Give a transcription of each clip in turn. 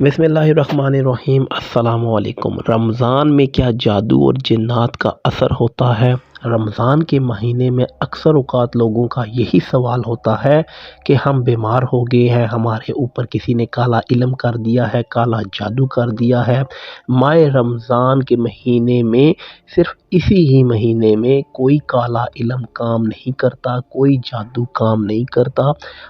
بسم اللہ الرحمن الرحیم۔ السلام علیکم۔ رمضان میں کیا جادو اور جنات کا اثر ہوتا ہے؟ رمضان کے مہینے میں اکثر اوقات لوگوں کا یہی سوال ہوتا ہے کہ ہم بیمار ہو گئے ہیں، ہمارے اوپر کسی نے کالا علم کر دیا ہے، کالا جادو کر دیا ہے۔ ماہ رمضان کے مہینے میں صرف اسی ہی مہینے میں کوئی کالا علم کام نہیں کرتا، کوئی جادو کام نہیں کرتا۔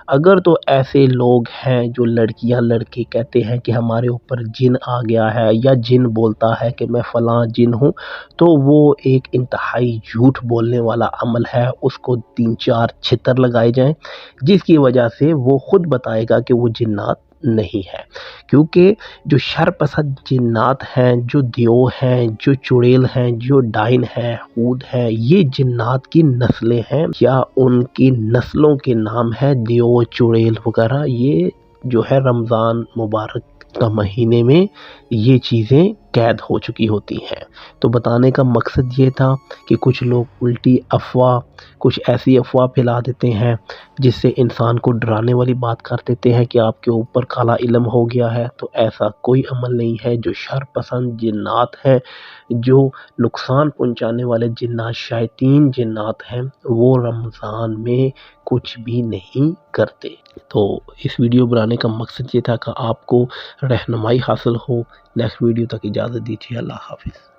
اگر تو ایسے لوگ ہیں جو لڑکیاں لڑکے کہتے ہیں کہ ہمارے اوپر جن آ گیا ہے یا جن بولتا ہے کہ میں فلاں جن ہوں، تو وہ ایک انتہائی جھوٹ بولنے والا عمل ہے۔ اس کو 3-4 چھتر لگائے جائیں، جس کی وجہ سے وہ خود بتائے گا کہ وہ جنات نہیں ہے، کیونکہ جو شر پسند جنات ہیں، جو دیو ہیں، جو چڑیل ہیں، جو ڈائن ہیں، عود ہیں، یہ جنات کی نسلیں ہیں یا ان کی نسلوں کے نام ہے دیو، چڑیل وغیرہ۔ یہ جو ہے رمضان مبارک کا مہینے میں یہ چیزیں قید ہو چکی ہوتی ہیں۔ تو بتانے کا مقصد یہ تھا کہ کچھ لوگ الٹی افواہ، کچھ ایسی افواہ پھیلا دیتے ہیں جس سے انسان کو ڈرانے والی بات کر دیتے ہیں کہ آپ کے اوپر کالا علم ہو گیا ہے۔ تو ایسا کوئی عمل نہیں ہے۔ جو شر پسند جنات ہیں، جو نقصان پہنچانے والے جنات، شیاطین جنات ہیں، وہ رمضان میں کچھ بھی نہیں کرتے۔ تو اس ویڈیو بنانے کا مقصد یہ تھا کہ آپ کو رہنمائی حاصل ہو۔ نیکسٹ ویڈیو تک اجازت دیجیے۔ اللہ حافظ۔